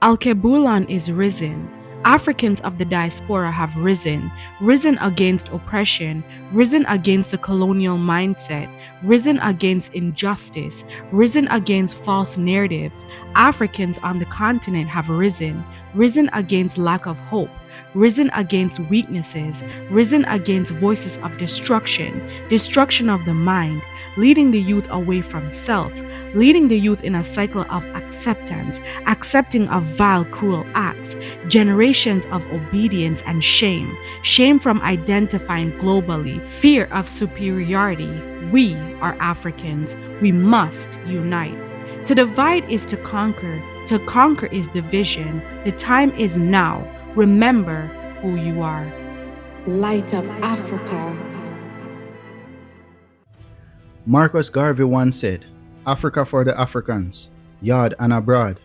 Al-Kebulan is risen. Africans of the diaspora have risen against oppression, risen against the colonial mindset, risen against injustice, risen against false narratives. Africans on the continent have risen against lack of hope, risen against weaknesses, risen against voices of destruction of the mind, leading the youth away from self, leading the youth in a cycle of acceptance, accepting of vile, cruel acts, generations of obedience and shame from identifying globally, fear of superiority. We are Africans. We must unite. To divide is to conquer is division. The time is now. Remember who you are. Light of Africa. Marcus Garvey once said, Africa for the Africans, yard and abroad.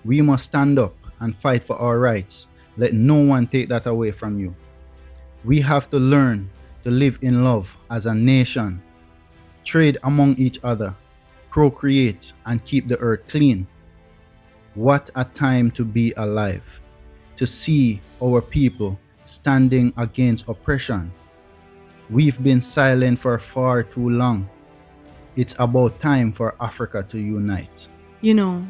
We must stand up and fight for our rights. Let no one take that away from you. We have to learn to live in love as a nation, trade among each other, procreate, and keep the earth clean. What a time to be alive, to see our people standing against oppression. We've been silent for far too long. It's about time for Africa to unite. You know,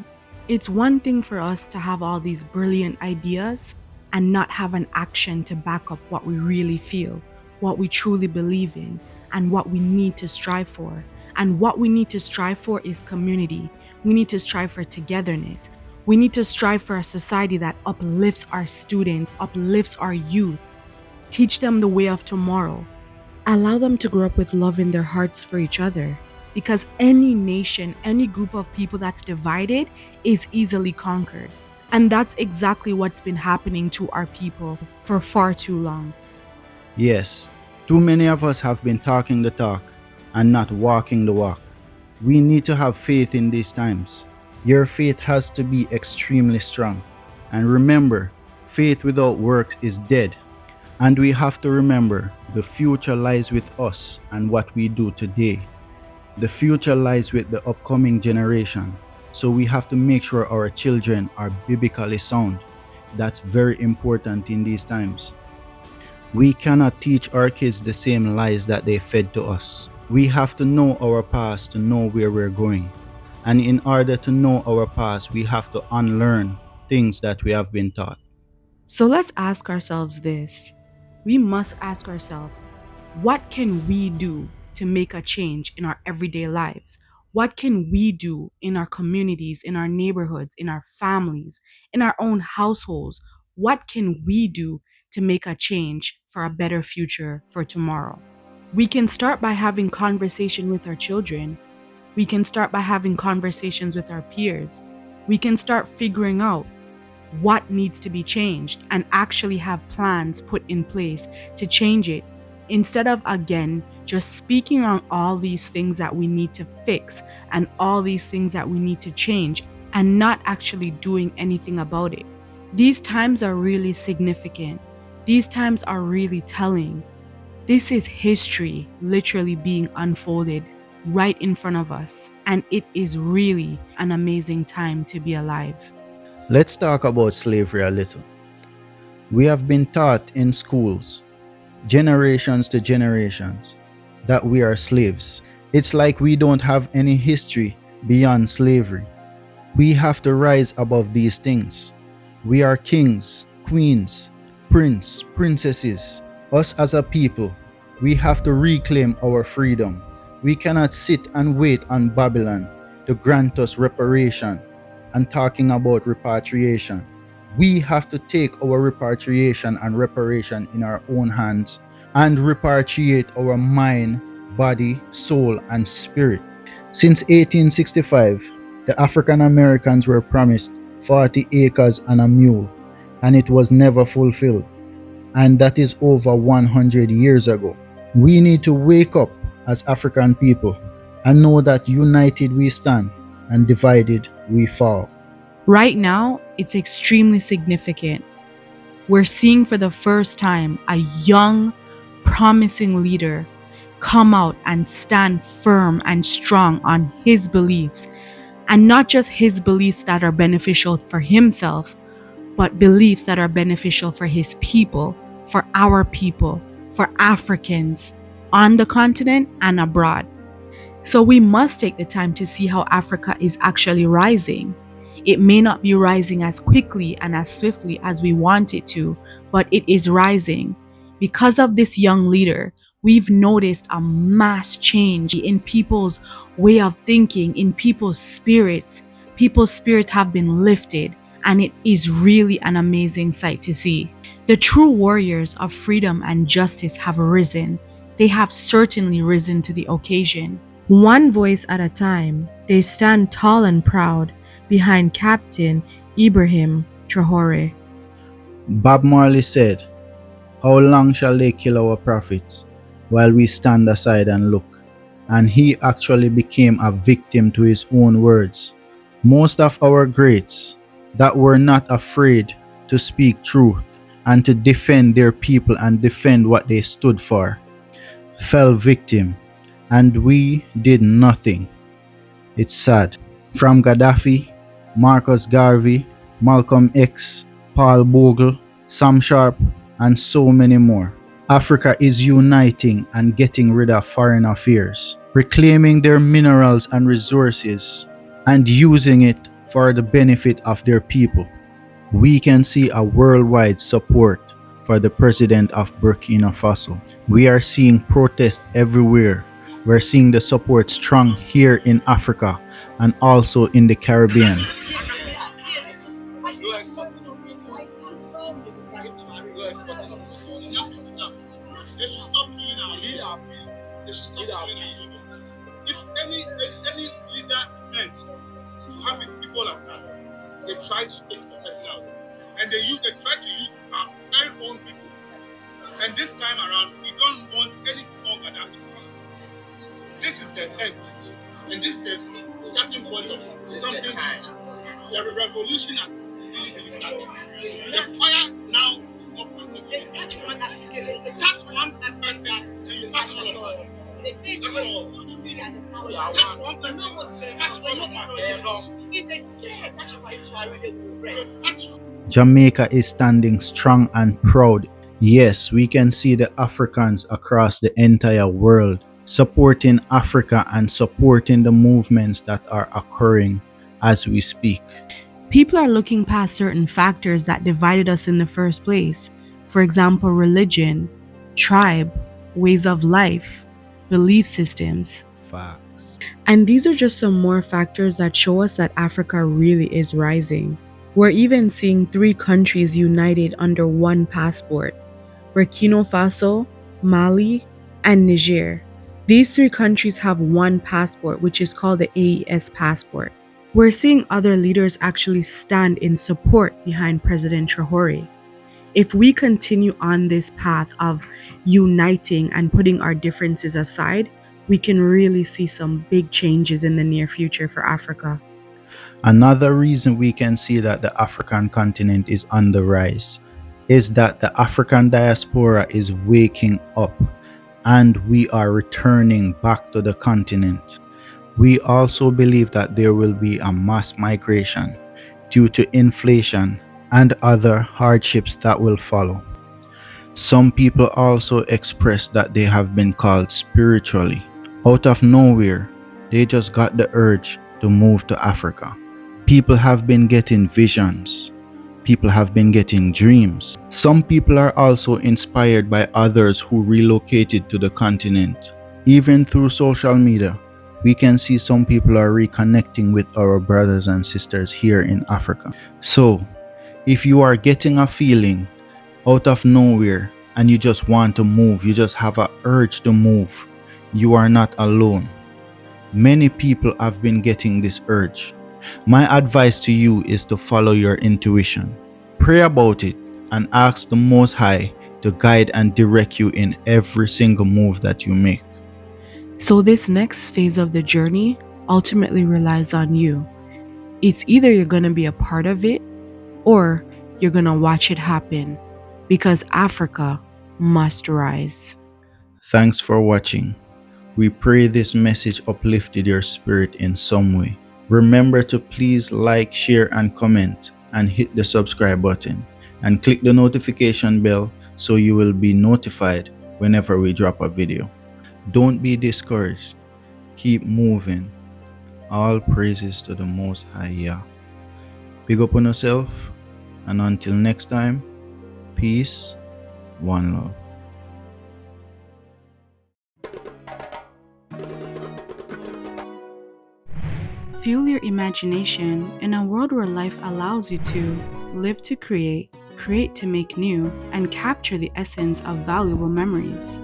it's one thing for us to have all these brilliant ideas and not have an action to back up what we really feel, what we truly believe in, and what we need to strive for. And what we need to strive for is community. We need to strive for togetherness. We need to strive for a society that uplifts our students, uplifts our youth, teach them the way of tomorrow. Allow them to grow up with love in their hearts for each other. Because any nation, any group of people that's divided is easily conquered. And that's exactly what's been happening to our people for far too long. Yes, too many of us have been talking the talk and not walking the walk. We need to have faith in these times. Your faith has to be extremely strong. And remember, faith without works is dead. And we have to remember the future lies with us and what we do today. The future lies with the upcoming generation. So we have to make sure our children are biblically sound. That's very important in these times. We cannot teach our kids the same lies that they fed to us. We have to know our past to know where we're going. And in order to know our past, we have to unlearn things that we have been taught. So let's ask ourselves this. We must ask ourselves, what can we do to make a change in our everyday lives? What can we do in our communities, in our neighborhoods, in our families, in our own households? What can we do to make a change for a better future for tomorrow? We can start by having conversation with our children. We can start by having conversations with our peers. We can start figuring out what needs to be changed and actually have plans put in place to change it, instead of, again, just speaking on all these things that we need to fix and all these things that we need to change and not actually doing anything about it. These times are really significant. These times are really telling. This is history literally being unfolded right in front of us, and it is really an amazing time to be alive. Let's talk about slavery a little. We have been taught in schools, generations to generations, that we are slaves. It's like we don't have any history beyond slavery. We have to rise above these things. We are kings, queens, princesses. Us as a people, we have to reclaim our freedom. We cannot sit and wait on Babylon to grant us reparation and talking about repatriation. We have to take our repatriation and reparation in our own hands and repatriate our mind, body, soul, and spirit. Since 1865, the African Americans were promised 40 acres and a mule, and it was never fulfilled. And that is over 100 years ago. We need to wake up as African people and know that united we stand and divided we fall. Right now, it's extremely significant. We're seeing for the first time a young, promising leader come out and stand firm and strong on his beliefs, and not just his beliefs that are beneficial for himself, but beliefs that are beneficial for his people, for our people, for Africans on the continent and abroad. So we must take the time to see how Africa is actually rising. It may not be rising as quickly and as swiftly as we want it to, but it is rising. Because of this young leader, we've noticed a mass change in people's way of thinking, in people's spirits. People's spirits have been lifted, and it is really an amazing sight to see. The true warriors of freedom and justice have risen. They have certainly risen to the occasion. One voice at a time, they stand tall and proud behind Captain Ibrahim Traore. Bob Marley said, "How long shall they kill our prophets while we stand aside and look?" And he actually became a victim to his own words. Most of our greats that were not afraid to speak truth and to defend their people and defend what they stood for fell victim, and we did nothing. It's sad. From Gaddafi, Marcus Garvey, Malcolm X, Paul Bogle, Sam Sharp, and so many more. Africa is uniting and getting rid of foreign affairs, reclaiming their minerals and resources, and using it for the benefit of their people. We can see a worldwide support for the president of Burkina Faso. We are seeing protests everywhere. We're seeing the support strong here in Africa and also in the Caribbean. They should stop doing our leader. They should stop doing our leader. If any leader meant to have his people like that, they try to take the person out, and they try to use our very own people. And this time around, we don't want any longer that. This is the end, and this is the starting point of something big. The revolution has really started. The fire now is not planted. Catch one person, and you catch all of us. That's all. Catch one person, catch all of us. Jamaica is standing strong and proud. Yes, we can see the Africans across the entire world supporting Africa and supporting the movements that are occurring as we speak. People are looking past certain factors that divided us in the first place. For example, religion, tribe, ways of life, belief systems. Facts. And these are just some more factors that show us that Africa really is rising. We're even seeing 3 countries united under one passport: Burkina Faso, Mali, and Niger. These 3 countries have one passport, which is called the AES passport. We're seeing other leaders actually stand in support behind President Traore. If we continue on this path of uniting and putting our differences aside, we can really see some big changes in the near future for Africa. Another reason we can see that the African continent is on the rise is that the African diaspora is waking up and we are returning back to the continent. We also believe that there will be a mass migration due to inflation and other hardships that will follow. Some people also express that they have been called spiritually. Out of nowhere, they just got the urge to move to Africa. People have been getting visions. People have been getting dreams. Some people are also inspired by others who relocated to the continent. Even through social media, we can see some people are reconnecting with our brothers and sisters here in Africa. So, if you are getting a feeling out of nowhere and you just want to move, you just have an urge to move, you are not alone. Many people have been getting this urge. My advice to you is to follow your intuition. Pray about it and ask the Most High to guide and direct you in every single move that you make. So this next phase of the journey ultimately relies on you. It's either you're going to be a part of it or you're going to watch it happen, because Africa must rise. Thanks for watching. We pray this message uplifted your spirit in some way. Remember to please like, share, and comment. and hit the subscribe button and click the notification bell so you will be notified whenever we drop a video. Don't be discouraged. Keep moving. All praises to the Most High Yah. Big up on yourself, and until next time, peace, one love. Fuel your imagination in a world where life allows you to live to create, create to make new, and capture the essence of valuable memories.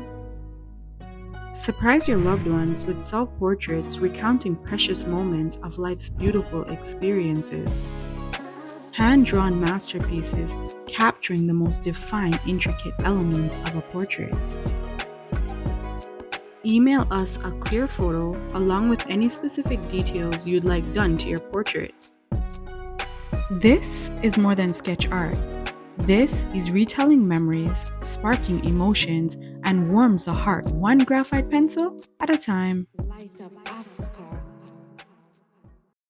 Surprise your loved ones with self-portraits recounting precious moments of life's beautiful experiences. Hand-drawn masterpieces capturing the most defined, intricate elements of a portrait. Email us a clear photo along with any specific details you'd like done to your portrait. This is more than sketch art. This is retelling memories, sparking emotions, and warms the heart one graphite pencil at a time.